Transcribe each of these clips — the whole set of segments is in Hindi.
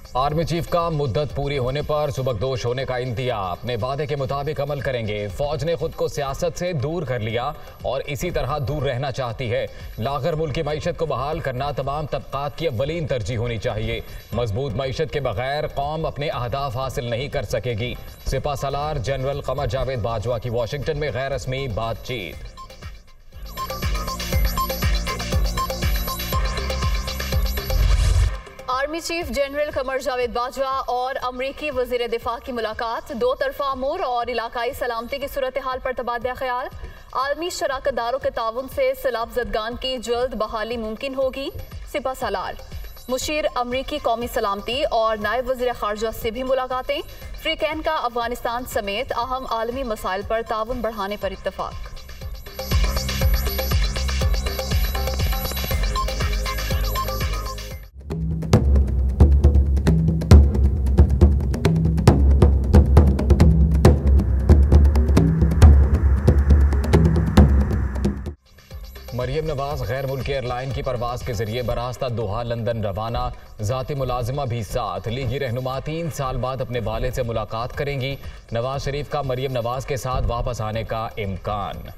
आर्मी चीफ का मुद्दत पूरी होने पर सुबकदोश होने का इंतज़ा, अपने वादे के मुताबिक अमल करेंगे। फौज ने खुद को सियासत से दूर कर लिया और इसी तरह दूर रहना चाहती है। लागर मुल्क की मईशत को बहाल करना तमाम तबकात की अव्वलीन तरजीह होनी चाहिए। मजबूत मईशत के बगैर कौम अपने अहदाफ हासिल नहीं कर सकेगी। सिपा सलार जनरल कमर जावेद बाजवा की वाशिंगटन में गैर रस्मी बातचीत। Army chief general Qamar Javed Bajwa और अमरीकी वजीर दिफा की मुलाकात। दो तरफा अमूर और इलाकाई सलामती की सूरत हाल पर तबादला ख्याल। आलमी शराकतदारों के ताउन से सैलाब ज़दगान की जल्द बहाली मुमकिन होगी। सिपा सलार मुशीर अमरीकी कौमी सलामती और नायब वजीर खारजा से भी मुलाकातें। फ्रीकैन का अफगानिस्तान समेत अहम आलमी मसाइल पर ताउन बढ़ाने पर इत्तफाक। मरियम नवाज गैर मुल्की एयरलाइन की परवाज के जरिए बरास्ता दोहा लंदन रवाना। जाती मुलाजिमा भी साथ। लीगी रहनुमा 3 साल बाद अपने वालिद से मुलाकात करेंगी। नवाज शरीफ का मरियम नवाज के साथ वापस आने का इम्कान।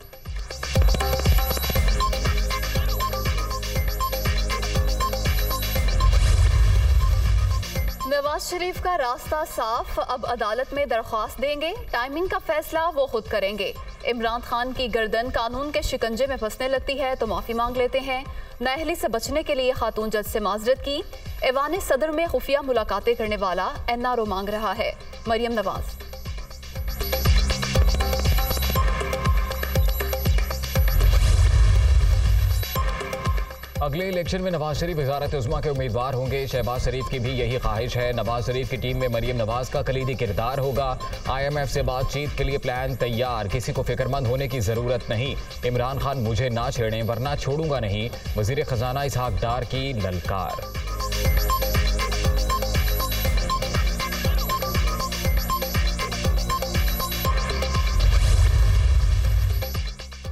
नवाज शरीफ का रास्ता साफ, अब अदालत में दरख्वास्त देंगे। टाइमिंग का फैसला वो खुद करेंगे। इमरान खान की गर्दन कानून के शिकंजे में फंसने लगती है तो माफी मांग लेते हैं। नाअहली से बचने के लिए खातून जज से माजरत की। ऐवान सदर में खुफिया मुलाकातें करने वाला NRO मांग रहा है। मरियम नवाज अगले इलेक्शन में नवाज शरीफ वज़ारत उज़्मा के उम्मीदवार होंगे। शहबाज शरीफ की भी यही ख्वाहिश है। नवाज शरीफ की टीम में मरियम नवाज का कलीदी किरदार होगा। IMF से बातचीत के लिए प्लान तैयार। किसी को फिक्रमंद होने की ज़रूरत नहीं। इमरान खान मुझे ना छेड़ें वरना छोड़ूंगा नहीं। वज़ीर ख़जाना इसहाक डार की ललकार।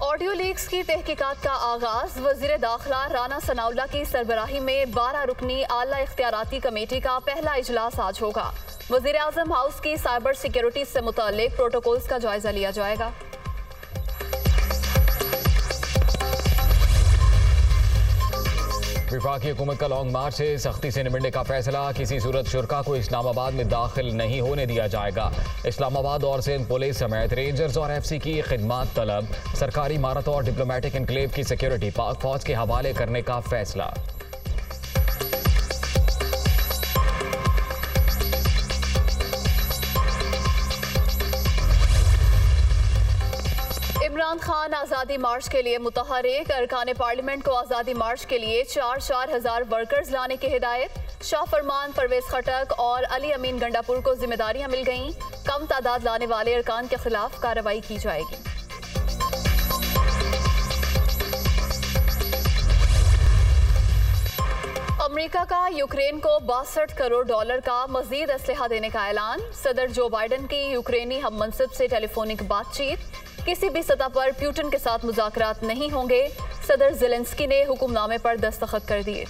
ऑडियो लीक्स की तहकीकात का आगाज। वजीर दाखिला राना सनाउल्लाह की सरबराही में 12 रुकनी आला इख्तियाराती कमेटी का पहला इजलास आज होगा। वजीर आजम हाउस की साइबर सिक्योरिटी से मुताल्लिक प्रोटोकॉल्स का जायजा लिया जाएगा। वफाकी हुकूमत का लॉन्ग मार्च से सख्ती से निपटने का फैसला। किसी सूरत शुरका को इस्लामाबाद में दाखिल नहीं होने दिया जाएगा। इस्लामाबाद और सिंध पुलिस समेत रेंजर्स और FC की खिदमात तलब। सरकारी इमारत और डिप्लोमेटिक एनक्लेव की सिक्योरिटी पाक फौज के हवाले करने का फैसला। इमरान खान आज़ादी मार्च के लिए मुतहरिक। अरकान पार्लियामेंट को आज़ादी मार्च के लिए 4-4 हज़ार वर्कर्स लाने की हिदायत। शाह फरमान, परवेज खटक और अली अमीन गंडापुर को जिम्मेदारियां मिल गईं। कम तादाद लाने वाले अरकान के खिलाफ कार्रवाई की जाएगी। अमेरिका का यूक्रेन को $62 करोड़ का मजीद असलहा देने का ऐलान। सदर जो बाइडन की यूक्रेनी हम मनसब से टेलीफोनिक बातचीत। किसी भी सतह पर पुतिन के साथ मुज़ाकरात नहीं होंगे। सदर ज़ेलेंस्की ने हुक्मनामे पर दस्तखत कर दिए।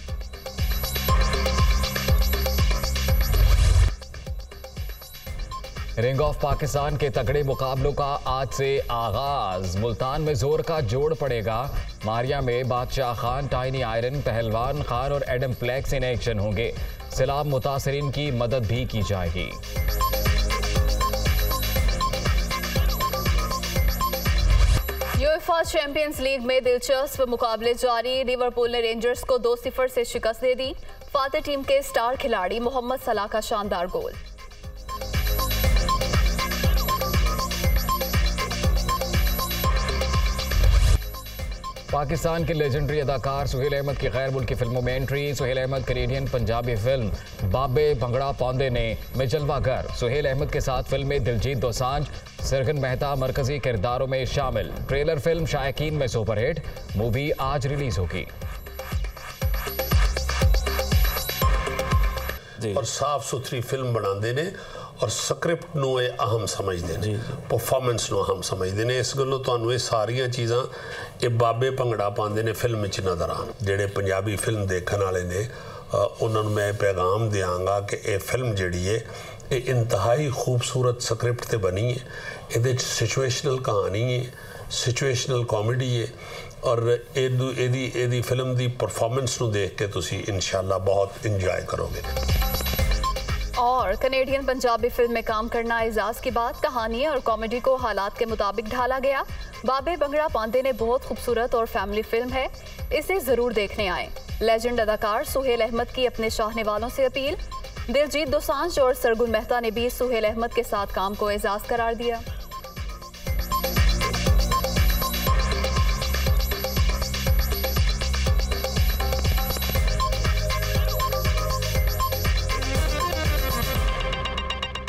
रिंग ऑफ पाकिस्तान के तगड़े मुकाबलों का आज से आगाज। मुल्तान में जोर का जोड़ पड़ेगा। मारिया में बादशाह खान, टाइनी आयरन, पहलवान खान और एडम फ्लैक्स इन एक्शन होंगे। सैलाब मुतासरीन की मदद भी की जाएगी। यूएफा चैंपियंस लीग में दिलचस्प मुकाबले जारी। लिवरपूल ने रेंजर्स को 2-0 से शिकस्त दे दी। फातह टीम के स्टार खिलाड़ी मोहम्मद सलाह का शानदार गोल। पाकिस्तान के लेजेंडरी अदाकार सुहेल अहमद की गैर मुल्की फिल्मों में entry. Suhail Ahmed Canadian Punjabi film Babe Bhangra पौंदे ने में जलवागर। सुहेल अहमद के साथ फिल्म में दिलजीत दोसांझ, सरगन मेहता मरकजी किरदारों में शामिल। ट्रेलर फिल्म शायकीन में सुपरहिट। मूवी आज रिलीज होगी। और साफ सुथरी फिल्म बनाते ने और स्क्रिप्ट ਨੂੰ ਇਹ ਅਹਮ ਸਮਝਦੇ ਨੇ, ਪਰਫਾਰਮੈਂਸ ਨੂੰ ਅਹਮ ਸਮਝਦੇ ਨੇ। ਇਸ ਗੱਲੋਂ ਤੁਹਾਨੂੰ ਇਹ ਸਾਰੀਆਂ ਚੀਜ਼ਾਂ ਇਹ ਬਾਬੇ ਭੰਗੜਾ ਪਾਉਂਦੇ ਨੇ ਫਿਲਮ ਵਿੱਚ ਨਜ਼ਰ ਆਉਣ। ਜਿਹੜੇ ਪੰਜਾਬੀ ਫਿਲਮ ਦੇਖਣ ਵਾਲੇ ਨੇ उन्होंने मैं पैगाम दियांगा कि ये फिल्म जिहड़ी है ये इंतहाई खूबसूरत स्क्रिप्ट ते बनी है, ये सिचुएशनल कहानी है, सिचुएशनल कॉमेडी है और एदी फिल्म दी परफॉर्मेंस नूं देख के तुसी इंशाल्लाह बहुत इंजॉय करोगे। और कनेडियन पंजाबी फिल्म में काम करना एजाज की बात, कहानी और कॉमेडी को हालात के मुताबिक ढाला गया। बाबे बंगड़ा पांदे ने बहुत खूबसूरत और फैमिली फिल्म है, इसे जरूर देखने आए। लेजेंड अदाकार सुहेल अहमद की अपने चाहने वालों से अपील। दिलजीत दोसांझ और सरगुन मेहता ने भी सुहेल अहमद के साथ काम को एजाज करार दिया।